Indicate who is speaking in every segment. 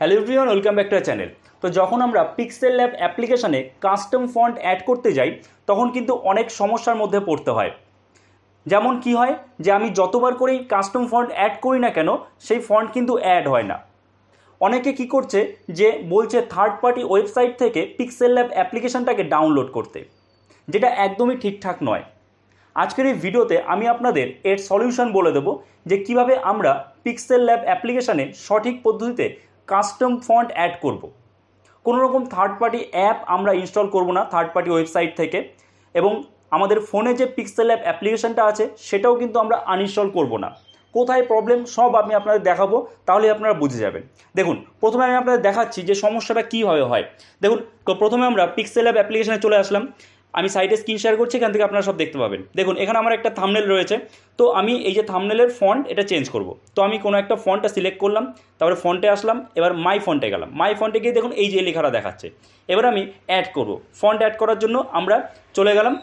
Speaker 1: Hello everyone, welcome back to our channel. তো যখন আমরা পিক্সেল ল্যাব অ্যাপ্লিকেশনে কাস্টম ফন্ট অ্যাড করতে যাই তখন কিন্তু অনেক সমস্যার মধ্যে পড়তে হয়। যেমন কি হয় যে আমি যতবার করেই কাস্টম ফন্ট অ্যাড করি না কেন সেই ফন্ট কিন্তু অ্যাড হয় না। অনেকে কি করছে যে বলছে থার্ড পার্টি ওয়েবসাইট থেকে পিক্সেল ল্যাব অ্যাপ্লিকেশনটাকে ডাউনলোড করতে, যেটা একদমই ঠিকঠাক নয়। আজকের এই ভিডিওতে আমি আপনাদের এর সলিউশন বলে দেবো যে কিভাবে আমরা পিক্সেল ল্যাব অ্যাপ্লিকেশানে সঠিক পদ্ধতিতে কাস্টম ফন্ট অ্যাড করব। কোনো রকম থার্ড পার্টি অ্যাপ আমরা ইনস্টল করব না থার্ড পার্টি ওয়েবসাইট থেকে, এবং আমাদের ফোনে যে পিক্সেল ল্যাব অ্যাপ্লিকেশানটা আছে সেটাও কিন্তু আমরা আনইনস্টল করব না। কোথায় প্রবলেম সব আমি আপনাদের দেখাবো, তাহলে আপনারা বুঝে যাবেন। দেখুন, প্রথমে আমি আপনাদের দেখাচ্ছি যে সমস্যাটা কীভাবে হয়। দেখুন, তো প্রথমে আমরা পিক্সেল ল্যাব অ্যাপ্লিকেশানে চলে আসলাম। আমি সাইটে স্ক্রিন শেয়ার করছি, এখান থেকে আপনারা সব দেখতে পাবেন। দেখুন, এখানে আমার একটা থাম্বনেল রয়েছে। তো আমি এই যে থাম্বনেলের ফন্ট এটা চেঞ্জ করব। তো আমি কোনো একটা ফন্টটা সিলেক্ট করলাম, তারপরে ফন্টে আসলাম, এবার মাই ফন্টে গেলাম। মাই ফন্টে গিয়ে দেখুন এই যে লেখাটা দেখাচ্ছে। এবার আমি অ্যাড করব। ফন্ট অ্যাড করার জন্য আমরা চলে গেলাম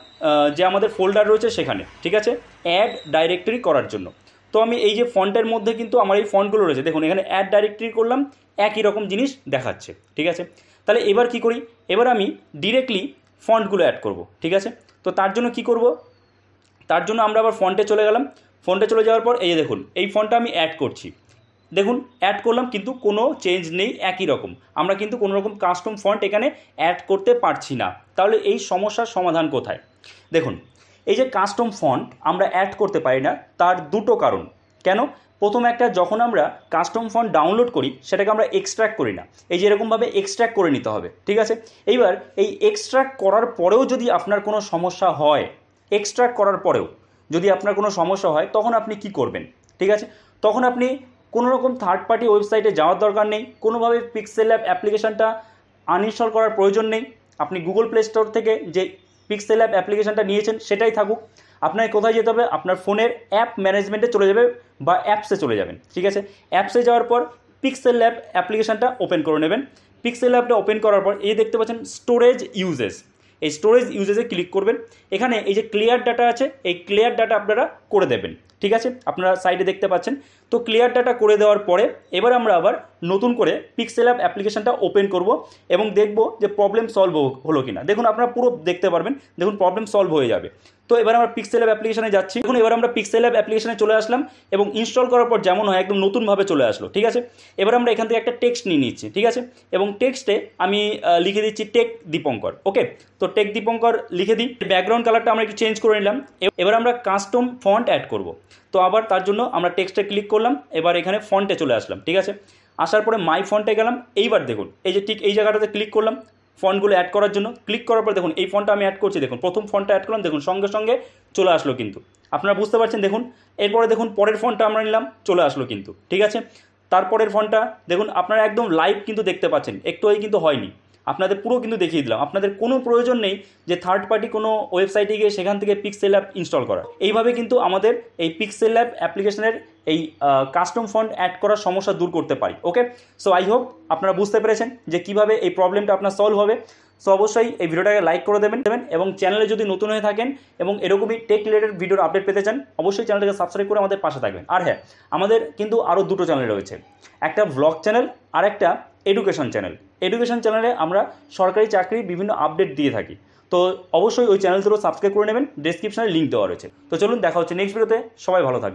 Speaker 1: যে আমাদের ফোল্ডার রয়েছে সেখানে, ঠিক আছে, অ্যাড ডাইরেক্টরি করার জন্য। তো আমি এই যে ফন্টের মধ্যে কিন্তু আমার এই ফন্টগুলো রয়েছে, দেখুন এখানে অ্যাড ডাইরেক্টরি করলাম, একই রকম জিনিস দেখাচ্ছে, ঠিক আছে। তাহলে এবার কি করি, এবার আমি ডিরেক্টলি ফন্টগুলো অ্যাড করব, ঠিক আছে। তো তার জন্য কি করব, তার জন্য আমরা আবার ফন্টে চলে গেলাম। ফন্টে চলে যাওয়ার পর এই যে দেখুন এই ফন্টটা আমি অ্যাড করছি। দেখুন অ্যাড করলাম কিন্তু কোনো চেঞ্জ নেই, একই রকম। আমরা কিন্তু কোনো রকম কাস্টম ফন্ট এখানে অ্যাড করতে পারছি না। তাহলে এই সমস্যার সমাধান কোথায়? দেখুন, এই যে কাস্টম ফন্ট আমরা অ্যাড করতে পারি না তার দুটো কারণ। কেন? প্রথম একটা, যখন আমরা কাস্টম ফন্ট ডাউনলোড করি সেটাকে আমরা এক্সট্র্যাক্ট করি না। এই যে এরকমভাবে এক্সট্র্যাক্ট করে নিতে হবে, ঠিক আছে। এইবার এই এক্সট্র্যাক্ট করার পরেও যদি আপনার কোনো সমস্যা হয়, এক্সট্র্যাক্ট করার পরেও যদি আপনার কোনো সমস্যা হয় তখন আপনি কি করবেন, ঠিক আছে। তখন আপনি কোনো রকম থার্ড পার্টি ওয়েবসাইটে যাওয়ার দরকার নেই, কোনোভাবে পিক্সেল ল্যাব অ্যাপ্লিকেশানটা আনইনস্টল করার প্রয়োজন নেই। আপনি গুগল প্লে স্টোর থেকে যে পিক্সেল ল্যাব অ্যাপ্লিকেশানটা নিয়েছেন সেটাই থাকুক। আপনাকে কোথায় যেতে হবে, আপনার ফোনের অ্যাপ ম্যানেজমেন্টে চলে যাবে বা অ্যাপসে চলে যাবেন, ঠিক আছে। অ্যাপসে যাওয়ার পর পিক্সেল ল্যাব অ্যাপ্লিকেশানটা ওপেন করে নেবেন। পিক্সেল ল্যাবটা ওপেন করার পর এই দেখতে পাচ্ছেন স্টোরেজ ইউজেস, এই স্টোরেজ ইউজেসে ক্লিক করবেন। এখানে এই যে ক্লিয়ার ডাটা আছে, এই ক্লিয়ার ডাটা আপনারা করে দেবেন, ঠিক আছে। আপনারা সাইডে দেখতে পাচ্ছেন। তো ক্লিয়ার ডাটা করে দেওয়ার পরে এবার আমরা আবার নতুন করে পিক্সেল অ্যাপ অ্যাপ্লিকেশানটা ওপেন করব এবং দেখব যে প্রবলেম সলভ হলো কিনা। দেখুন আপনারা পুরো দেখতে পারবেন, দেখুন প্রবলেম সলভ হয়ে যাবে। তো এবার আমরা পিক্সেল অ্যাপ অ্যাপ্লিকেশানে যাচ্ছি। দেখুন এবার আমরা পিক্সেল অ্যাপ অ্যাপ্লিকেশানে চলে আসলাম এবং ইনস্টল করার পর যেমন হয় একদম নতুনভাবে চলে আসলো, ঠিক আছে। এবার আমরা এখান থেকে একটা টেক্সট নিয়ে নিচ্ছি, ঠিক আছে, এবং টেক্সটে আমি লিখে দিচ্ছি টেক দীপঙ্কর। ওকে, তো টেক দীপঙ্কর লিখে দিই। ব্যাকগ্রাউন্ড কালারটা আমরা একটু চেঞ্জ করে নিলাম। এবার আমরা কাস্টম ফন্ট অ্যাড করব। তো আবার তার জন্য আমরা টেক্সটে ক্লিক করলাম, এবার এখানে ফন্টে চলে আসলাম, ঠিক আছে। আসার পরে মাই ফন্টে গেলাম। এইবার দেখুন এই যে ঠিক এই জায়গাটাতে ক্লিক করলাম ফন্টগুলো অ্যাড করার জন্য। ক্লিক করার পর দেখুন এই ফন্টটা আমি অ্যাড করছি। দেখুন প্রথম ফন্টটা অ্যাড করলাম, দেখুন সঙ্গে সঙ্গে চলে আসলো কিন্তু, আপনারা বুঝতে পারছেন। দেখুন এরপরে দেখুন পরের ফন্টটা আমরা নিলাম, চলে আসলো কিন্তু, ঠিক আছে। তারপরের ফন্টটা দেখুন আপনারা একদম লাইভ কিন্তু দেখতে পাচ্ছেন, একটু কিন্তু হয়নি, আপনাদের পুরো কিন্তু দেখিয়ে দিলাম। আপনাদের কোনো প্রয়োজন নেই যে থার্ড পার্টি কোনো ওয়েবসাইটে গিয়ে সেখান থেকে পিক্সেল অ্যাপ ইনস্টল করা। এইভাবে কিন্তু আমাদের এই পিক্সেল অ্যাপ অ্যাপ্লিকেশনের এই কাস্টম ফন্ট অ্যাড করার সমস্যা দূর করতে পারি। ওকে, সো আই হোপ আপনারা বুঝতে পেরেছেন যে কীভাবে এই প্রবলেমটা আপনার সলভ হবে। সো অবশ্যই এই ভিডিওটাকে লাইক করে দেবেন এবং চ্যানেলে যদি নতুন হয়ে থাকেন এবং এরকমই টেক রিলেটেড ভিডিওর আপডেট পেতে চান অবশ্যই চ্যানেলটাকে সাবস্ক্রাইব করে আমাদের পাশে থাকবেন। আর হ্যাঁ, আমাদের কিন্তু আরও দুটো চ্যানেল রয়েছে, একটা ব্লগ চ্যানেল আর একটা এডুকেশন চ্যানেল। এডুকেশন চ্যানেলে আমরা সরকারি চাকরির বিভিন্ন আপডেট দিয়ে থাকি। তো অবশ্যই ওই চ্যানেল দুটো সাবস্ক্রাইব করে নেবেন, ডেসক্রিপশনে লিঙ্ক দেওয়া রয়েছে। তো চলুন দেখা হচ্ছে নেক্সট ভিডিওতে, সবাই ভালো থাকবেন।